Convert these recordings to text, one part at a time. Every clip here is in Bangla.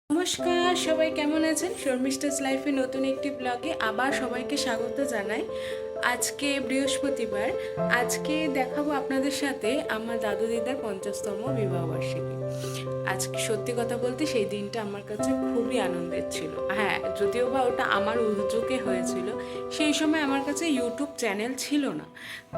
নমস্কার, সবাই কেমন আছেন? শর্মিষ্ঠাস লাইফে নতুন একটি ব্লগে আবার সবাইকে স্বাগত জানাই। আজকে বৃহস্পতিবার। আজকে দেখাবো আপনাদের সাথে আমার দাদু দিদার 50তম বিবাহবার্ষিকী। আজকে সত্যি কথা বলতে সেই দিনটা আমার কাছে খুবই আনন্দের ছিল। হ্যাঁ, যদিও বা ওটা আমার উদ্যোগে হয়েছিল। সেই সময় আমার কাছে ইউটিউব চ্যানেল ছিল না,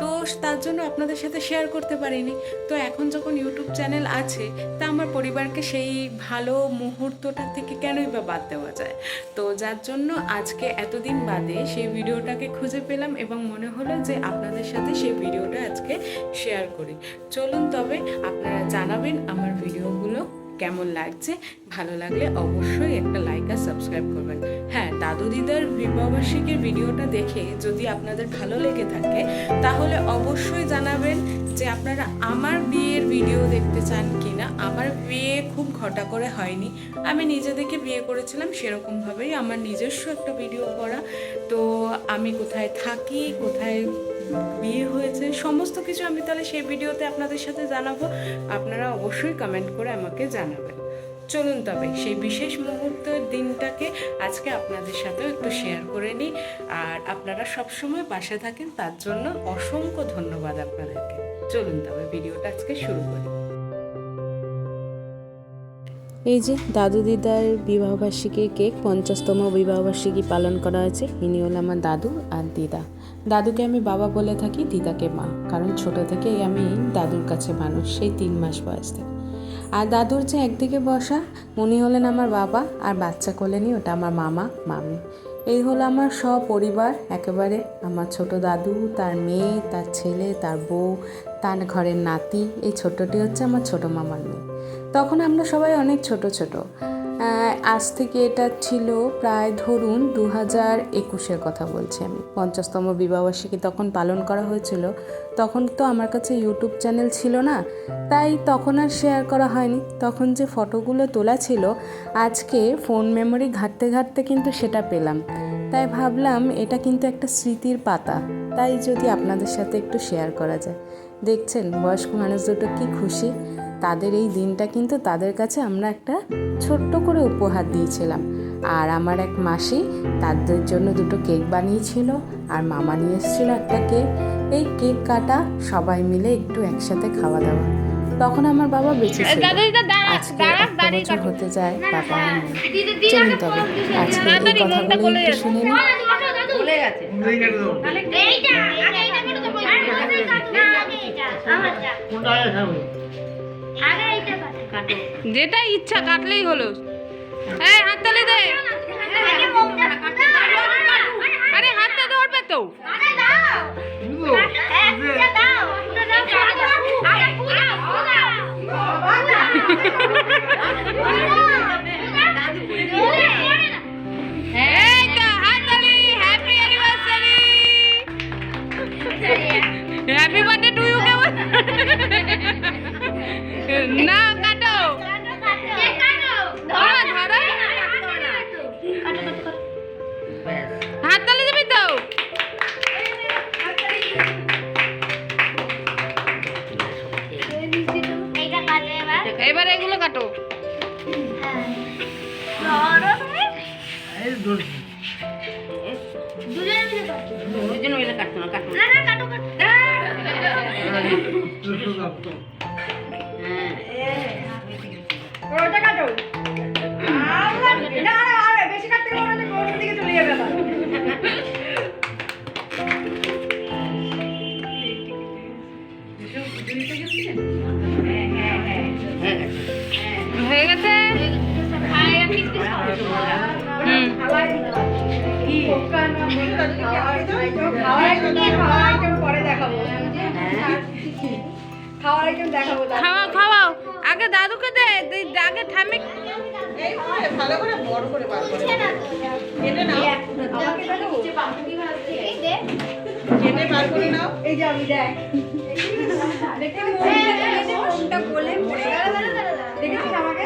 তো তার জন্য আপনাদের সাথে শেয়ার করতে পারিনি। তো এখন যখন ইউটিউব চ্যানেল আছে, তা আমার পরিবারকে সেই ভালো মুহূর্তটা থেকে কেনই বা বাদ দেওয়া যায়। তো যার জন্য আজকে এতদিন বাদে সেই ভিডিওটাকে খুঁজে পেলাম এবং মনে হলো যে আপনাদের সাথে সেই ভিডিওটা আজকে শেয়ার করি। চলুন তবে আপনারা জানাবেন আমার ভিডিওগুলো কেমন লাগছে। ভালো লাগলে অবশ্যই একটা লাইক আর সাবস্ক্রাইব করবেন। হ্যাঁ, দাদু দিদার বিবাহবার্ষিকীর ভিডিওটা দেখে যদি আপনাদের ভালো লেগে থাকে তাহলে অবশ্যই জানাবেন যে আপনারা আমার বিয়ের ভিডিও দেখতে চান কিনা। আমার বিয়ে খুব ঘটা করে হয়নি, আমি নিজে থেকে বিয়ে করেছিলাম, সেরকমভাবেই আমার নিজস্ব একটা ভিডিও করা। তো আমি কোথায় থাকি, কোথায় বিয়ে হয়েছে, সমস্ত কিছু আমি তাহলে সেই ভিডিওতে আপনাদের সাথে জানাবো। আপনারা অবশ্যই কমেন্ট করে আমাকে জানাবেন। চলুন তবে সেই বিশেষ মুহূর্তের দিনটাকে আজকে আপনাদের সাথেও একটু শেয়ার করে নিই। আর আপনারা সবসময় পাশে থাকেন, তার জন্য অসংখ্য ধন্যবাদ আপনাদেরকে। চলুন তবে ভিডিওটা আজকে শুরু করি। এই যে দাদু দিদার বিবাহবার্ষিকীর কেক, 50তম বিবাহবার্ষিকী পালন করা হয়েছে। ইনি হল আমার দাদু আর দিদা। দাদুকে আমি বাবা বলে থাকি, দিদাকে মা, কারণ ছোট থেকেই আমি দাদুর কাছে মানুষ, সেই 3 মাস বয়স থেকে। আর দাদুর যে একদিকে বসা, উনি হলেন আমার বাবা, আর বাচ্চা কোলে নিয়ে ওটা আমার মামা মামি। এই হলো আমার সপরিবার একেবারে। আমার ছোট দাদু, তার মেয়ে, তার ছেলে, তার বউ, তার ঘরের নাতি। এই ছোট্টটি হচ্ছে আমার ছোট মামার মেয়ে। তখন আমরা সবাই অনেক ছোট ছোট। আজ থেকে এটা ছিল প্রায় ধরুন 2021-এর কথা বলছি আমি। 50তম বিবাহবার্ষিকী তখন পালন করা হয়েছিল। তখন তো আমার কাছে ইউটিউব চ্যানেল ছিল না, তাই তখন আর শেয়ার করা হয়নি। তখন যে ফটোগুলো তোলা ছিল, আজকে ফোন মেমোরি ঘাঁটতে ঘাঁটতে কিন্তু সেটা পেলাম। তাই ভাবলাম এটা কিন্তু একটা স্মৃতির পাতা, তাই যদি আপনাদের সাথে একটু শেয়ার করা যায়। দেখছেন বয়স্ক মানুষ দুটো কি খুশি। তাদের এই দিনটা কিন্তু তাদের কাছে আমরা একটা ছোট্ট করে উপহার দিয়েছিলাম। আর আমার এক মাসি তাদের জন্য 2টো কেক বানিয়েছিল, আর মামা নিয়ে এসেছিল একটা কেক। এই কেক কাটা, সবাই মিলে একটু একসাথে খাওয়া দাওয়া। তখন আমার বাবা বেঁচে ছিল। আজকে 1 বছর হতে যায় বাবা আর মা। চলুন তবে আজকে এই কথাগুলো একটু শুনে নিন। যেটা ইচ্ছা কাটলেই হলো। এই হাততালি দে। আরে হাতটা ধরবে তো। এই তো হাততালি। Happy anniversary, happy birthday to you. কেমন না কাটো, হাততালি দিবি তো। এবার এগুলো কাটো। দুজন মিলে কাটতো না, কাটো ওটা কাটো। না বেশি কাটতে গেলে ওটা কোন দিকে চলে যাবে আবার। হয়ে গেছে। খাওয়াও আগে দাদুকে দে, আগে ঠামি। ভালো করে বড় করে বার করে কেটে নাও। কেটে বার করে নাও। এই যে আমি দেখ দেখে মনটা বলে পড়ে গেল। দেখেছিস আমাকে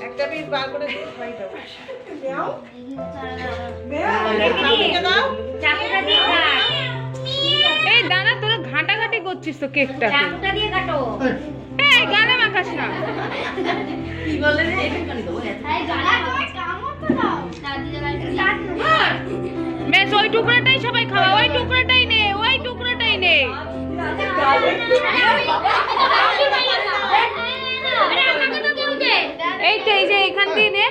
একটা পিস বার করে খাই দাও। দাও চাকুটা দিয়ে কাট। এই দাদা তোরা ঘাটাঘাটি করছিস তো কেকটা। চাকুটা দিয়ে কাটো। এই গালে মাখাস না। কি বলে রে? এটা কেন দেবো? টুকরোটাই সবাই খাওয়া, ওই টুকরোটাই নে, ওই টুকরোটাই নে। এই তো এই যে এখান দিয়ে নে।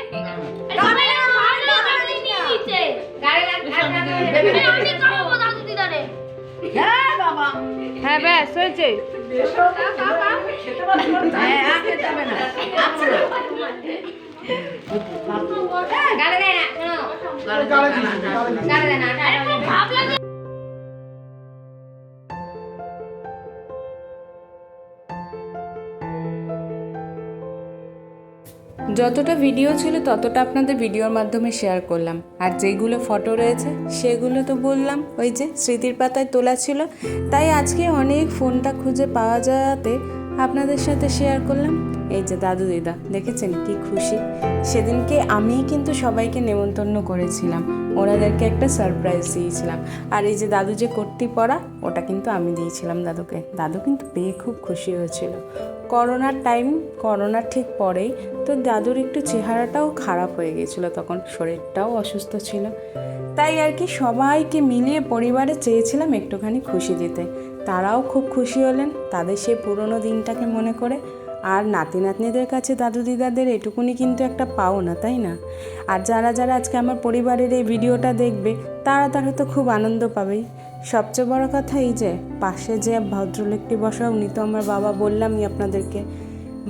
হ্যাঁ ব্যাস হয়েছে। যতটা ভিডিও ছিল ততটা আপনাদের ভিডিওর মাধ্যমে শেয়ার করলাম, আর যেগুলো ফটো রয়েছে সেগুলো তো বললাম ওই যে স্মৃতির পাতায় তোলা ছিল, তাই আজকে অনেক ফোনটা খুঁজে পাওয়া যাওয়াতে আপনাদের সাথে শেয়ার করলাম। এই যে দাদু দিদা দেখেছেন কি খুশি। সেদিনকে আমিই কিন্তু সবাইকে নেমন্তন্ন করেছিলাম, ওনাদেরকে একটা সারপ্রাইজ দিয়েছিলাম। আর এই যে দাদু যে কোটটি পরা, ওটা কিন্তু আমি দিয়েছিলাম দাদুকে। দাদু কিন্তু পেয়ে খুব খুশি হয়েছিল। করোনার টাইম, করোনার ঠিক পরেই তো দাদুর একটু চেহারাটাও খারাপ হয়ে গিয়েছিল, তখন শরীরটাও অসুস্থ ছিল। তাই আর কি সবাইকে মিলিয়ে পরিবারে চেয়েছিলাম একটুখানি খুশি দিতে। তারাও খুব খুশি হলেন তাদের সেই পুরনো দিনটাকে মনে করে। আর নাতি নাতনিদের কাছে দাদু দিদাদের এটুকুনি কিন্তু একটা পাওনা, তাই না? আর যারা যারা আজকে আমার পরিবারের এই ভিডিওটা দেখবে তারা তো খুব আনন্দ পাবেই। সবচেয়ে বড় কথা এই যে পাশে যে ভদ্রলোকটি বসা, উনি তো আমার বাবা, বললামই আপনাদেরকে।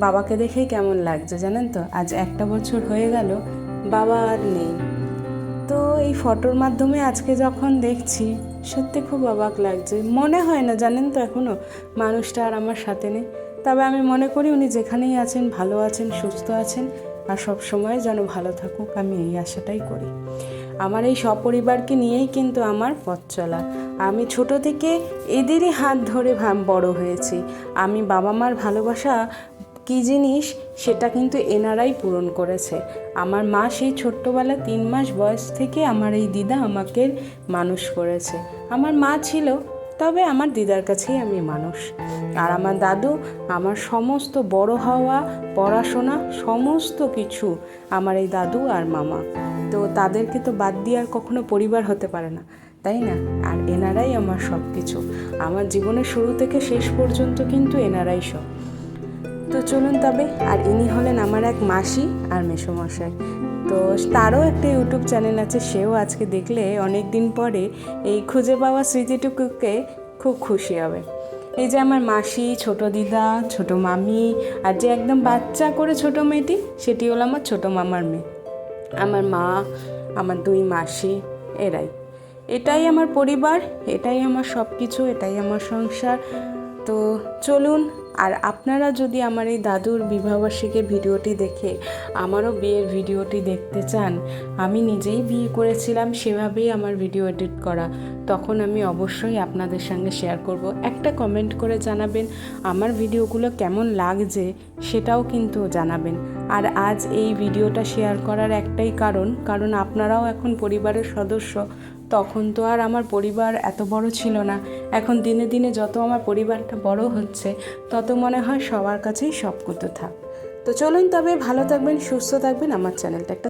বাবাকে দেখেই কেমন লাগছে জানেন তো, আজ 1 বছর হয়ে গেল বাবা আর নেই। তো এই ফটোর মাধ্যমে আজকে যখন দেখছি সত্যি খুব অবাক লাগছে। মনে হয় না জানেন তো এখনও মানুষটা আর আমার সাথে নেই। তবে আমি মনে করি উনি যেখানেই আছেন ভালো আছেন, সুস্থ আছেন, আর সব সময় যেন ভালো থাকুক, আমি এই আশাটাই করি। আমার এই সপরিবারকে নিয়েই কিন্তু আমার পথ চলা। আমি ছোট থেকে এদেরই হাত ধরে বড় হয়েছি। আমি বাবা মার ভালোবাসা কী জিনিস সেটা কিন্তু এনারাই পূরণ করেছে। আমার মা সেই ছোট্টবেলা 3 মাস বয়স থেকে আমার এই দিদা আমাকে মানুষ করেছে। আমার মা ছিল, তবে আমার দিদার কাছেই আমি মানুষ। আর আমার দাদু আমার সমস্ত বড় হওয়া, পড়াশোনা, সমস্ত কিছু আমার এই দাদু আর মামা। তো তাদেরকে তো বাদ দিয়ে আর কখনো পরিবার হতে পারে না, তাই না? আর এনারাই আমার সব কিছু। আমার জীবনের শুরু থেকে শেষ পর্যন্ত কিন্তু এনারাই সব। তো চলুন তবে। আর ইনি হলেন আমার এক মাসি আর মেসোমশাই। তো তারও একটা ইউটিউব চ্যানেল আছে, সেও আজকে দেখলে অনেক দিন পরে এই খুঁজে পাওয়া স্মৃতিটুকুকে খুব খুশি হবে। এই যে আমার মাসি, ছোট দিদা, ছোট মামি, আর যে একদম বাচ্চা করে ছোট মেয়েটি, সেটি হলো আমার ছোট মামার মেয়ে। আমার মা, আমার 2 মাসি, এটাই আমার পরিবার, এটাই আমার সব কিছু, এটাই আমার সংসার। তো চলুন। আর আপনারা যদি আমার এই দাদুর বিবাহবার্ষিকীর ভিডিওটি দেখে আমারও বিয়ের ভিডিওটি দেখতে চান, আমি নিজেই বিয়ে করেছিলাম, সেভাবেই আমার ভিডিও এডিট করা, তখন আমি অবশ্যই আপনাদের সঙ্গে শেয়ার করব। একটা কমেন্ট করে জানাবেন আমার ভিডিওগুলো কেমন লাগছে, সেটাও কিন্তু জানাবেন। আর আজ এই ভিডিওটা শেয়ার করার একটাই কারণ আপনারাও এখন পরিবারের সদস্য। তখন তো আর আমার পরিবার এত বড় ছিল না। এখন দিনে দিনে যত আমার পরিবারটা বড় হচ্ছে, তত মনে হয় সবার কাছেই সব কিছু থাক। তো চলুন তবে, ভালো থাকবেন, সুস্থ থাকবেন। আমার চ্যানেলটা একটা